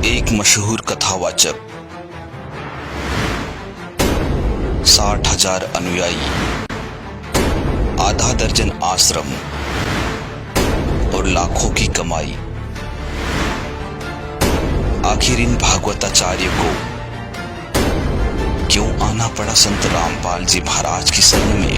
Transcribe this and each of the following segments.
एक मशहूर कथावाचक, 60,000 अनुयायी, आधा दर्जन आश्रम और लाखों की कमाई। आखिर इन भागवताचार्य को क्यों आना पड़ा संत रामपाल जी महाराज की शरण में?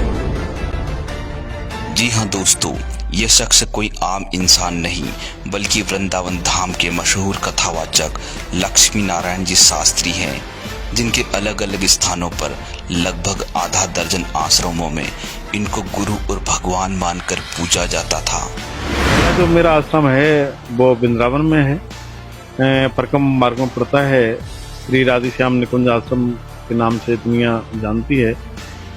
जी हाँ दोस्तों, यह शख्स कोई आम इंसान नहीं बल्कि वृंदावन धाम के मशहूर कथावाचक लक्ष्मी नारायण जी शास्त्री हैं, जिनके अलग अलग स्थानों पर लगभग आधा दर्जन आश्रमों में इनको गुरु और भगवान मानकर पूजा जाता था। जो मेरा आश्रम है वो वृंदावन में है, परकम मार्ग में पड़ता है। श्री राधेश्याम निकुंज आश्रम के नाम से दुनिया जानती है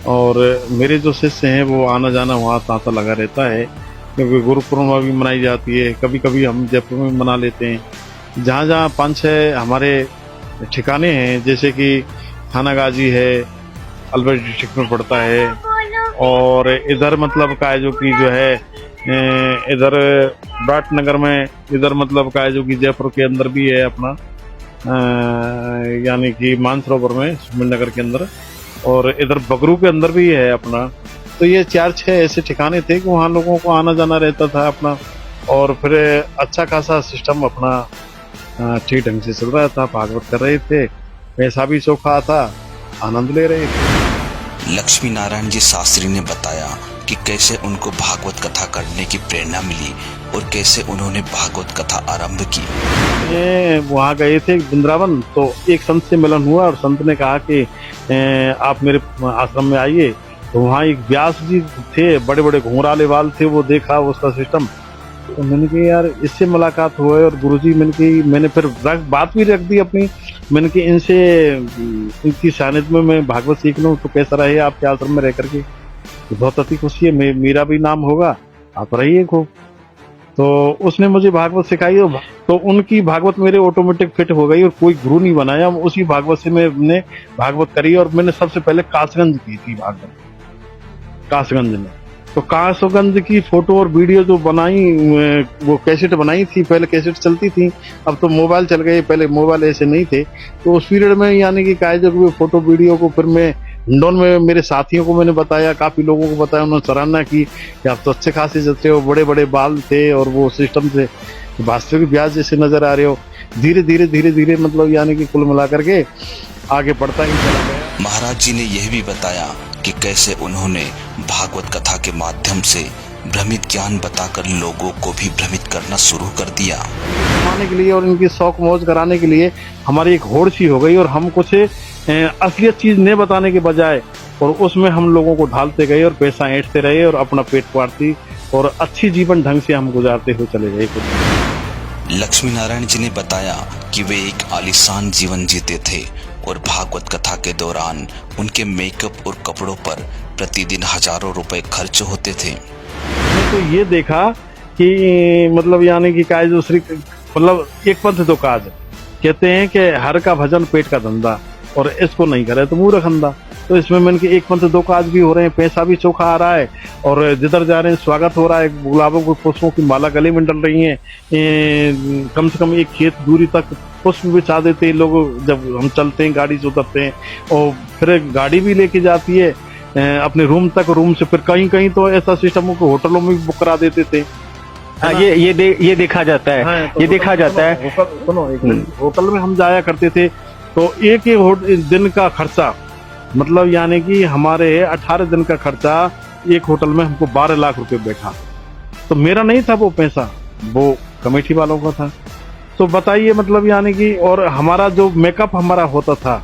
और मेरे जो शिष्य हैं वो आना जाना वहाँ तांता लगा रहता है, क्योंकि गुरु पूर्णिमा भी मनाई जाती है। कभी कभी हम जयपुर में मना लेते हैं। जहाँ जहाँ 5-6 हमारे ठिकाने हैं, जैसे कि थाना गाजी है, अलवर डिस्ट्रिक्ट में पड़ता है, और इधर मतलब का है जो कि जो है इधर विराटनगर में, इधर मतलब का है जो कि जयपुर के अंदर भी है अपना, यानी कि मानसरोवर में सुमेरनगर के अंदर, और इधर बगरू के अंदर भी है अपना। तो ये 4-6 ऐसे ठिकाने थे कि वहाँ लोगों को आना जाना रहता था अपना, और फिर अच्छा खासा सिस्टम अपना ठीक ढंग से चल रहा था। भागवत कर रहे थे, पैसा भी चौखा था, आनंद ले रहे थे। लक्ष्मी नारायण जी शास्त्री ने बताया कि कैसे उनको भागवत कथा करने की प्रेरणा मिली और कैसे उन्होंने भागवत कथा आरंभ की। ये वहाँ गए थे वृंदावन, तो एक संत से मिलन हुआ और संत ने कहा कि आप मेरे आश्रम में आइए। तो वहाँ एक व्यास जी थे, बड़े बड़े घुंघराले बाल थे, वो देखा उसका सिस्टम। तो मैंने कहा यार इससे मुलाकात हुई और गुरुजी मैंने फिर बात भी रख दी अपनी। मैंने कि इनकी सानिध्य में मैं भागवत सीख लूँ तो कैसा रहे आपके आश्रम में रह करके। तो बहुत अति खुशी है, मेरा भी नाम होगा, आप रहिए खूब। तो उसने मुझे भागवत सिखाई, तो उनकी भागवत मेरे ऑटोमेटिक फिट हो गई और कोई गुरु नहीं बनाया। उसी भागवत से मैंने भागवत करी और मैंने सबसे पहले कासगंज की थी भागवत, कासगंज में। तो कासगंज की फोटो और वीडियो जो बनाई, वो कैसेट बनाई थी, पहले कैसेट चलती थी, अब तो मोबाइल चल गए, पहले मोबाइल ऐसे नहीं थे। तो उस पीरियड में यानी कि जो फोटो वीडियो को फिर मैं हिंडौन में मेरे साथियों को मैंने बताया, काफी लोगों को बताया, उन्होंने सराहना की कि आप तो अच्छे खासे जैसे हो, बड़े बड़े बाल थे और वो सिस्टम से वास्तविक ब्याज जैसे नजर आ रहे हो। धीरे धीरे मतलब यानी कि कुल मिलाकर के आगे बढ़ता ही चला गया। महाराज जी ने यह भी बताया कि कैसे उन्होंने भागवत कथा के माध्यम से भ्रमित ज्ञान बताकर लोगों को भी भ्रमित करना शुरू कर दिया। कमाने के लिए और इनकी शौक मौज कराने के लिए हमारी एक होड़ सी हो गई और हम कुछ असलियत चीज नहीं बताने के बजाय और उसमें हम लोगों को ढालते गए और पैसा ऐंठते रहे और अपना पेट पालती और अच्छी जीवन ढंग से हम गुजारते हुए चले गए। लक्ष्मी नारायण जी ने बताया कि वे एक आलीशान जीवन जीते थे और भागवत कथा के दौरान उनके मेकअप और कपड़ों पर प्रतिदिन हजारों रुपए खर्च होते थे। तो ये देखा कि मतलब यानी कि काज दूसरी मतलब एक पंथ दो काज, कहते हैं कि हर का भजन पेट का धंधा, और इसको नहीं करे तो मूर्ख अंधा। तो इसमें मैंने कि एक पंथ दो काज भी हो रहे हैं, पैसा भी चोखा आ रहा है और जिधर जा रहे हैं स्वागत हो रहा है, गुलाबों को पुष्पों की माला गले में डल रही है। कम से कम एक खेत दूरी तक पुष्प बिछा देते हैं लोग जब हम चलते हैं, गाड़ी से उतरते हैं, और फिर गाड़ी भी लेके जाती है अपने रूम तक। रूम से फिर कहीं कहीं तो ऐसा सिस्टम को होटलों में भी बुक करा देते थे। हाँ, ये देखा जाता है। हाँ, तो ये देखा जाता है। सुनो, एक होटल में हम जाया करते थे तो एक दिन का खर्चा मतलब यानी कि हमारे 18 दिन का खर्चा एक होटल में हमको 12 लाख रुपए बैठा। तो मेरा नहीं था वो पैसा, वो कमेटी वालों का था। तो बताइए मतलब यानी कि, और हमारा जो मेकअप हमारा होता था,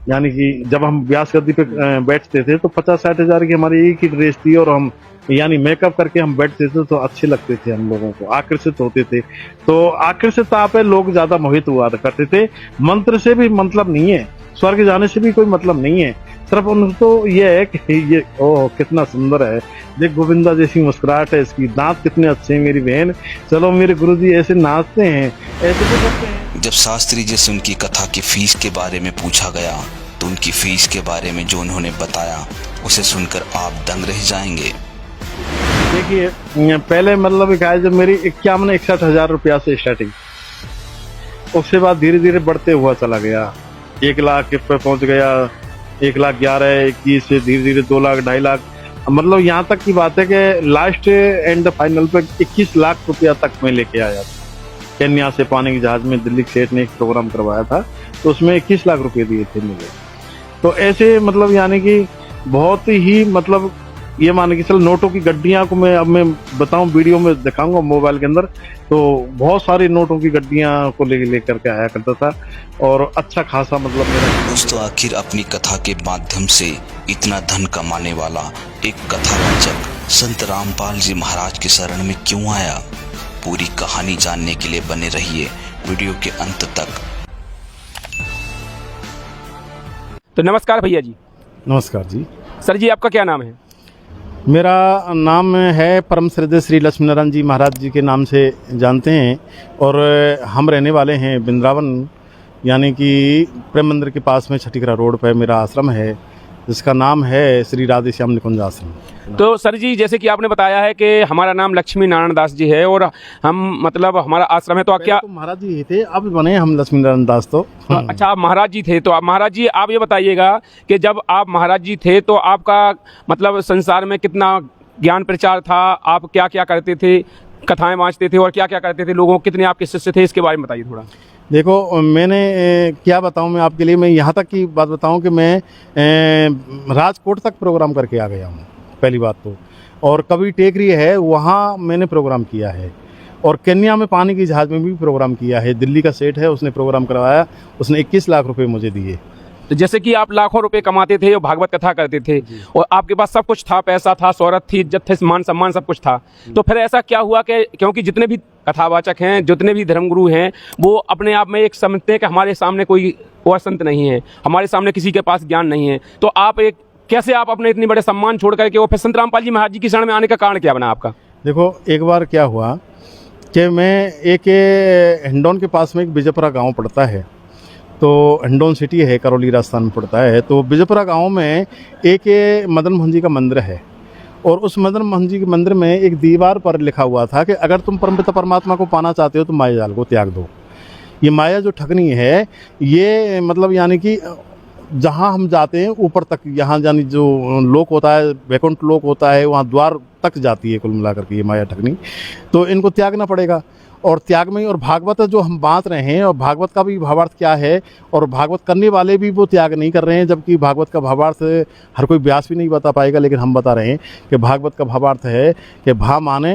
यानी कि जब हम व्यास गद्दी पे बैठते थे तो 50-60 हजार की हमारी एक ही ड्रेस थी और हम यानी मेकअप करके हम बैठते थे तो अच्छे लगते थे, हम लोगों को आकर्षित होते थे। तो आकर्षितता पे लोग ज्यादा मोहित हुआ करते थे। मंत्र से भी मतलब नहीं है, स्वर्ग जाने से भी कोई मतलब नहीं है, सिर्फ उनको ये है कि ये ओह कितना सुंदर है, देख गोविंदा जैसी मुस्कुराहट है इसकी, दांत कितने अच्छे हैं मेरी बहन, चलो मेरे गुरुजी ऐसे नाचते हैं, ऐसे भी करते हैं। जब शास्त्री जी से उनकी कथा की फीस के बारे में पूछा गया तो उनकी फीस के बारे में जो उन्होंने बताया उसे सुनकर आप दंग रह जाएंगे। देखिए पहले मतलब जब मेरी 51-61 हजार रुपया से स्टार्टिंग, उसके बाद धीरे धीरे बढ़ते हुआ चला गया, 1 लाख पे पहुंच गया, 1,11,00,000, 21 से धीरे धीरे 2 लाख, 2.5 लाख, मतलब यहाँ तक की बात है कि लास्ट एंड फाइनल पे 21 लाख रुपया तक मैं लेके आया था। केन्या से पानी के जहाज में दिल्ली के सेठ ने एक प्रोग्राम करवाया था, तो उसमें 21 लाख रुपए दिए थे मुझे। तो ऐसे मतलब यानी कि बहुत ही मतलब ये मान के चल, नोटों की गड्डियां को मैं बताऊं, वीडियो में दिखाऊंगा मोबाइल के अंदर, तो बहुत सारी नोटों की गड्डियां को लेकर के आया करता था और अच्छा खासा मतलब मेरा। दोस्तों, आखिर अपनी कथा के माध्यम से इतना धन कमाने वाला एक कथावाचक संत रामपाल जी महाराज के शरण में क्यों आया? पूरी कहानी जानने के लिए बने रहिए वीडियो के अंत तक। तो नमस्कार भैया जी। नमस्कार जी। सर जी, आपका क्या नाम है? मेरा नाम है परम श्रद्धेय श्री लक्ष्मी नारायण जी महाराज जी के नाम से जानते हैं, और हम रहने वाले हैं वृंदावन, यानी कि प्रेम मंदिर के पास में छठीकरा रोड पर मेरा आश्रम है, जिसका नाम है श्री राधे श्याम निकुंज आश्रम। तो सर जी, जैसे कि आपने बताया है कि हमारा नाम लक्ष्मी नारायण दास जी है और हम मतलब हमारा आश्रम है, तो क्या तो महाराज जी ही थे, अब बने हम लक्ष्मी नारायण दास। तो अच्छा, आप महाराज जी थे। तो आप महाराज जी, आप ये बताइएगा कि जब आप महाराज जी थे तो आपका मतलब संसार में कितना ज्ञान प्रचार था, आप क्या क्या करते थे, कथाएं वाँचते थे और क्या क्या करते थे, लोगों कितने आपके शिष्य थे, इसके बारे में बताइए थोड़ा। देखो, मैंने क्या बताऊं मैं आपके लिए, मैं यहाँ तक की बात बताऊं कि मैं राजकोट तक प्रोग्राम करके आ गया हूँ, पहली बात तो। और कभी टेकरी है, वहाँ मैंने प्रोग्राम किया है, और केन्या में पानी की जहाज में भी प्रोग्राम किया है। दिल्ली का सेठ है, उसने प्रोग्राम करवाया, उसने 21 लाख रुपए मुझे दिए। तो जैसे कि आप लाखों रुपए कमाते थे और भागवत कथा करते थे और आपके पास सब कुछ था, पैसा था, शोहरत थी, इज्जत थे, मान सम्मान सब कुछ था, तो फिर ऐसा क्या हुआ कि क्योंकि जितने भी कथावाचक हैं, जितने भी धर्मगुरु हैं, वो अपने आप में एक समझते हैं कि हमारे सामने कोई और संत नहीं है, हमारे सामने किसी के पास ज्ञान नहीं है, तो आप एक कैसे आप अपने इतने बड़े सम्मान छोड़ करके वो फिर संत रामपाल जी महाराज जी की शरण में आने का कारण क्या बना आपका? देखो, एक बार क्या हुआ कि मैं एक हिंडौन के पास में एक बिजयपुरा गाँव पड़ता है, तो हिंडौन सिटी है, करौली राजस्थान में पड़ता है। तो बिजयपुरा गांव में एक मदन मोहन जी का मंदिर है, और उस मदन मोहन जी के मंदिर में एक दीवार पर लिखा हुआ था कि अगर तुम परमपिता परमात्मा को पाना चाहते हो तो माया जाल को त्याग दो। ये माया जो ठगनी है, ये मतलब यानी कि जहाँ हम जाते हैं ऊपर तक, यहाँ यानी जो लोक होता है, वैकुंठ लोक होता है, वहाँ द्वार तक जाती है कुल मिलाकर के ये माया ठगनी। तो इनको त्यागना पड़ेगा, और त्याग में, और भागवत जो हम बांट रहे हैं, और भागवत का भी भावार्थ क्या है, और भागवत करने वाले भी वो त्याग नहीं कर रहे हैं, जबकि भागवत का भावार्थ हर कोई व्यास भी नहीं बता पाएगा, लेकिन हम बता रहे हैं कि भागवत का भावार्थ है कि भा माने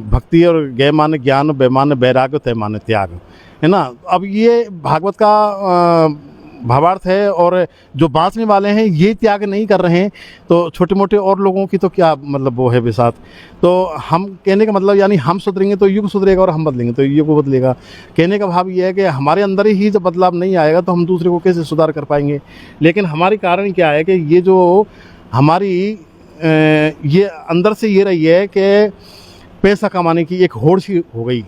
भक्ति, और गे माने ज्ञान, बे माने वैराग्य, तय माने त्याग, है ना। अब ये भागवत का भावार्थ है, और जो बांटने वाले हैं ये त्याग नहीं कर रहे हैं, तो छोटे मोटे और लोगों की तो क्या मतलब वो है विसात। तो हम कहने का मतलब यानी हम सुधरेंगे तो युग सुधरेगा, और हम बदलेंगे तो युग बदलेगा। कहने का भाव ये है कि हमारे अंदर ही जब बदलाव नहीं आएगा तो हम दूसरे को कैसे सुधार कर पाएंगे। लेकिन हमारी कारण क्या है कि ये जो हमारी ये अंदर से ये रही है कि पैसा कमाने की एक होड़ सी हो गई,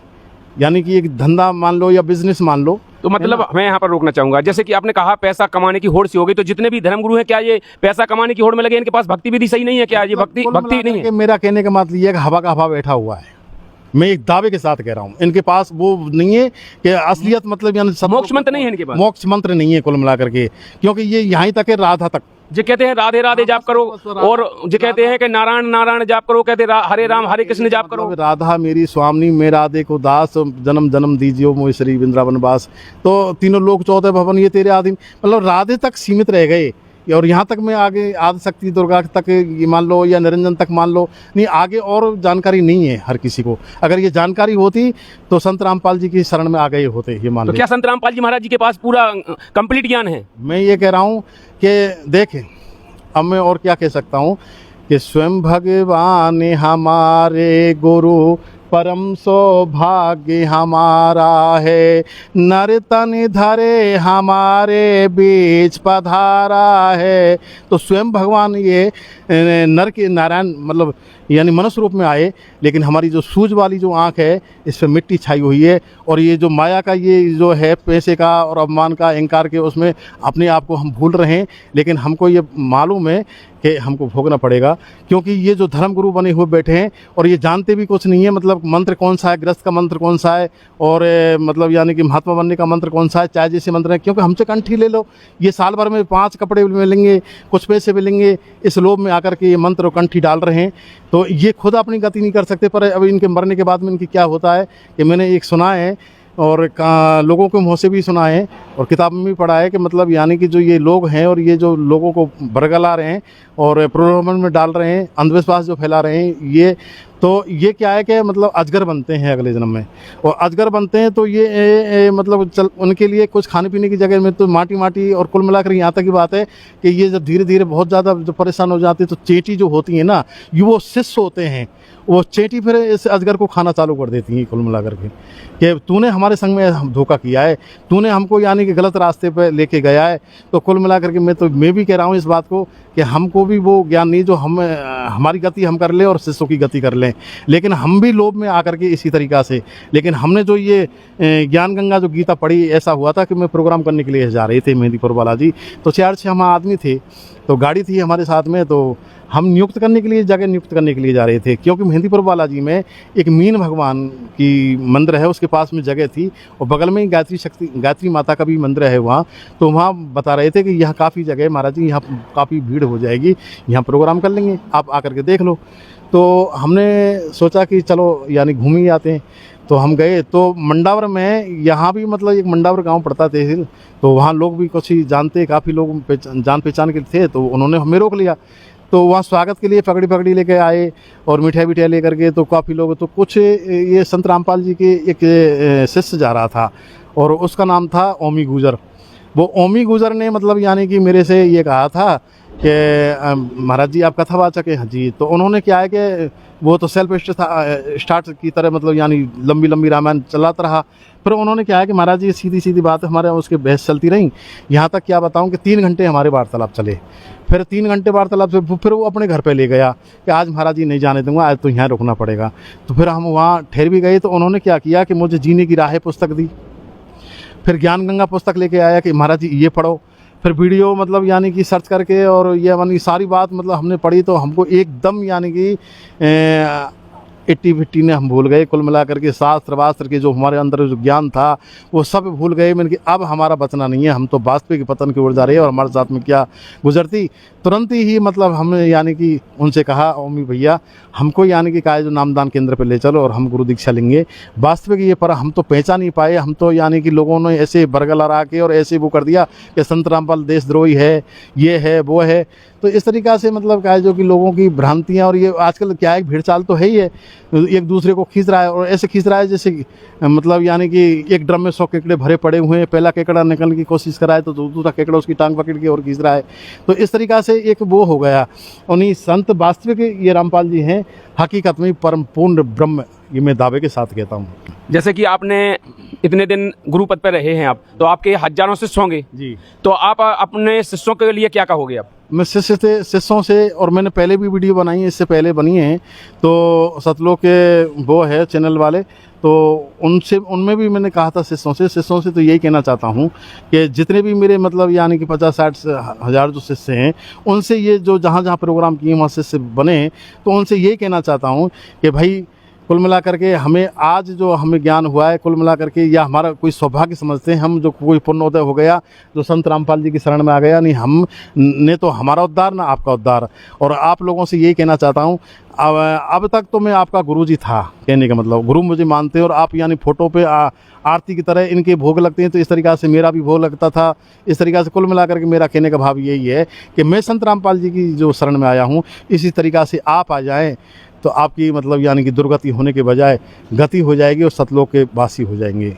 यानी कि एक धंधा मान लो या बिजनेस मान लो। तो मतलब मैं यहाँ पर रोकना चाहूंगा, जैसे कि आपने कहा पैसा कमाने की होड़ सी हो गई, तो जितने भी धर्मगुरु हैं क्या ये पैसा कमाने की होड़ में लगे, इनके पास भक्ति विधि सही नहीं है क्या? ये भक्ति नहीं है? मेरा कहने का मतलब ये है कि हवा का हवा बैठा हुआ है, मैं एक दावे के साथ कह रहा हूँ। इनके पास वो नहीं है कि असलियत मतलब यानी मोक्ष मंत्र नहीं है इनके पास, मोक्ष मंत्र नहीं है कुल मिलाकर के, क्योंकि ये यहाँ तक है, राधा तक जो कहते हैं राधे राधे जाप करो, और जो कहते हैं कि नारायण नारायण जाप करो, कहते हरे राम हरे कृष्ण जाप करो। राधा मेरी स्वामिनी, मैं राधे को दास, जन्म जन्म दीजियो मोहि श्री वृंदावन वास। तो तीनों लोग 14 भवन ये तेरे आधीन, मतलब राधे तक सीमित रह गए, और यहाँ तक मैं आगे आदिशक्ति दुर्गा तक ये मान लो, या निरंजन तक मान लो, नहीं आगे और जानकारी नहीं है हर किसी को। अगर ये जानकारी होती तो संत रामपाल जी की शरण में आ गए होते, ये मान लो। तो क्या संत रामपाल जी महाराज जी के पास पूरा कंप्लीट ज्ञान है? मैं ये कह रहा हूँ कि देख, अब मैं और क्या कह सकता हूँ कि स्वयं भगवान हमारे गुरु, परम सौभाग्य हमारा है, नर तन धरे हमारे बीच पधारा है। तो स्वयं भगवान ये नर के नारायण मतलब यानी मनुष्य रूप में आए, लेकिन हमारी जो सूझ वाली जो आँख है इस पर मिट्टी छाई हुई है। और ये जो माया का ये जो है पैसे का और अपमान का अहंकार के उसमें अपने आप को हम भूल रहे हैं। लेकिन हमको ये मालूम है कि हमको भोगना पड़ेगा, क्योंकि ये जो धर्म गुरु बने हुए बैठे हैं और ये जानते भी कुछ नहीं है, मतलब मंत्र कौन सा है, गृहस्थ का मंत्र कौन सा है, और मतलब यानी कि महात्मा बनने का मंत्र कौन सा है, चाहे जैसे मंत्र है। क्योंकि हमसे कंठी ले लो, ये साल भर में 5 कपड़े मिलेंगे, कुछ पैसे मिलेंगे, इस लोभ में आकर के ये मंत्र और कंठी डाल रहे हैं। तो ये खुद अपनी गति नहीं कर सकते। पर अब इनके मरने के बाद में इनकी क्या होता है कि मैंने एक सुना है और लोगों के मुँह से भी सुना है और किताब में भी पढ़ा है कि मतलब यानी कि जो ये लोग हैं और ये जो लोगों को बरगला रहे हैं और प्रलोभन में डाल रहे हैं, अंधविश्वास जो फैला रहे हैं, ये क्या है कि मतलब अजगर बनते हैं अगले जन्म में। और अजगर बनते हैं तो ये मतलब उनके लिए कुछ खाने पीने की जगह में तो माटी और कुल मिलाकर यहाँ तक की बात है कि ये जब धीरे धीरे बहुत ज़्यादा जो परेशान हो जाते हैं तो चेटी जो होती है ना, ये वो शिष्य होते हैं, वो चेटी फिर इस अजगर को खाना चालू कर देती हैं कुल मिलाकर के कि तूने हमारे संग में धोखा किया है, तूने हमको यानी कि गलत रास्ते पर लेके गया है। तो कुल मिलाकर के मैं भी कह रहा हूँ इस बात को कि हमको भी वो ज्ञान नहीं जो हमारी गति हम कर लें और शिष्यों की गति कर लें, लेकिन हम भी लोभ में आकर के इसी तरीक़ा से। लेकिन हमने जो ये ज्ञान गंगा जो गीता पढ़ी, ऐसा हुआ था कि मैं प्रोग्राम करने के लिए जा रहे थे मेहंदीपुर बालाजी, तो 4-6 हम आदमी थे, तो गाड़ी थी हमारे साथ में, तो हम नियुक्त करने के लिए जगह नियुक्त करने के लिए जा रहे थे। क्योंकि मेहंदीपुर बालाजी में एक मीन भगवान की मंदिर है, उसके पास में जगह थी और बगल में ही गायत्री माता का भी मंदिर है वहाँ। तो वहाँ बता रहे थे कि यहाँ काफ़ी जगह है महाराज जी, यहाँ काफ़ी भीड़ हो जाएगी, यहाँ प्रोग्राम कर लेंगे, आप आकर के देख लो। तो हमने सोचा कि चलो यानी घूम ही आते हैं। तो हम गए तो मंडावर में, यहाँ भी मतलब एक मंडावर गांव पड़ता तहसील, तो वहाँ लोग भी कुछ ही जानते, काफ़ी लोग जान पहचान के थे, तो उन्होंने हमें रोक लिया। तो वहाँ स्वागत के लिए पगड़ी लेके आए और मिठाई लेकर के, तो काफ़ी लोग, तो कुछ ये संत रामपाल जी के एक शिष्य जा रहा था और उसका नाम था ओमी गुजर। वो ओमी गुजर ने मतलब यानी कि मेरे से ये कहा था कि महाराज जी आप कथावाचक हैं? हाँ जी। तो उन्होंने क्या है कि वो तो सेल्फ स्टार्ट की तरह मतलब यानी लंबी रामायण चलाता रहा। फिर उन्होंने क्या है कि महाराज जी सीधी बात हमारे उसके बहस चलती रही, यहाँ तक क्या बताऊँ कि 3 घंटे हमारे वार्तालाप चले। फिर 3 घंटे वार्तालाप से फिर वो अपने घर पे ले गया कि आज महाराज जी नहीं जाने दूंगा, आज तो यहाँ रुकना पड़ेगा। तो फिर हम वहाँ ठहर भी गए। तो उन्होंने क्या किया कि मुझे जीने की राह पुस्तक दी, फिर ज्ञान गंगा पुस्तक लेके आया कि महाराज जी ये पढ़ो। फिर वीडियो मतलब यानी कि सर्च करके और ये यानी सारी बात मतलब हमने पढ़ी, तो हमको एकदम यानी कि 80-50 ने हम भूल गए। कुल मिलाकर के शास्त्र वास्त्र के जो हमारे अंदर जो ज्ञान था वो सब भूल गए। मैंने कि अब हमारा बचना नहीं है, हम तो वास्तविक पतन की ओर जा रहे हैं। और हमारे साथ में क्या गुजरती, तुरंत ही मतलब हमने यानी कि उनसे कहा, ओमी भैया हमको यानी कि जो नामदान केंद्र पे ले चलो और हम गुरु दीक्षा लेंगे। वास्तविक ये पर हम तो पहचान नहीं पाए, हम तो यानी कि लोगों ने ऐसे बरगला ला के और ऐसे वो कर दिया कि संत रामपाल देशद्रोही है, ये है वो है। तो इस तरीक़ा से मतलब क्या है जो कि लोगों की भ्रांतियाँ, और ये आजकल क्या है भीड़ चाल तो है ही है, एक दूसरे को खींच रहा है और ऐसे खींच रहा है जैसे मतलब यानी कि एक ड्रम में 100 केकड़े भरे पड़े हुए हैं, पहला केकड़ा निकलने की कोशिश करा है तो दूसरा केकड़ा उसकी टांग पकड़ के और खींच रहा है। तो इस तरीक़ा से एक वो हो गया। उन्हीं संत वास्तविक ये रामपाल जी हैं, हकीकत में परम पूर्ण ब्रह्म, ये मैं दावे के साथ कहता हूँ। जैसे कि आपने इतने दिन गुरु पद पर रहे हैं आप, तो आपके हजारों शिष्य होंगे जी। तो आप अपने शिष्यों के लिए क्या कहोगे आप? मैं शिष्यों से, और मैंने पहले भी वीडियो बनाई है, इससे पहले बनी है, तो सतलोक के वो है चैनल वाले, तो उनमें भी मैंने कहा था शिष्यों से तो यही कहना चाहता हूँ कि जितने भी मेरे मतलब यानी कि 50-60 हज़ार जो शिष्य हैं, उनसे ये जो जहाँ प्रोग्राम किए वहाँ शिष्य बने, तो उनसे यही कहना चाहता हूँ कि भाई कुल मिला करके हमें आज जो हमें ज्ञान हुआ है, कुल मिला करके या हमारा कोई सौभाग्य समझते हैं हम, जो कोई पुण्योदय हो गया, जो संत रामपाल जी की शरण में आ गया। नहीं हम ने तो हमारा उद्धार ना आपका उद्धार। और आप लोगों से यही कहना चाहता हूँ, अब तक तो मैं आपका गुरुजी था, कहने का मतलब गुरु मुझे मानते हैं, और आप यानी फ़ोटो पे आरती की तरह इनके भोग लगते हैं, तो इस तरीक़ा से मेरा भी भोग लगता था। इस तरीक़ा से कुल मिलाकर के मेरा कहने का भाव यही है कि मैं संत रामपाल जी की जो शरण में आया हूँ, इसी तरीक़ा से आप आ जाएँ तो आपकी मतलब यानी कि दुर्गति होने के बजाय गति हो जाएगी और सतलोक के वासी हो जाएंगे।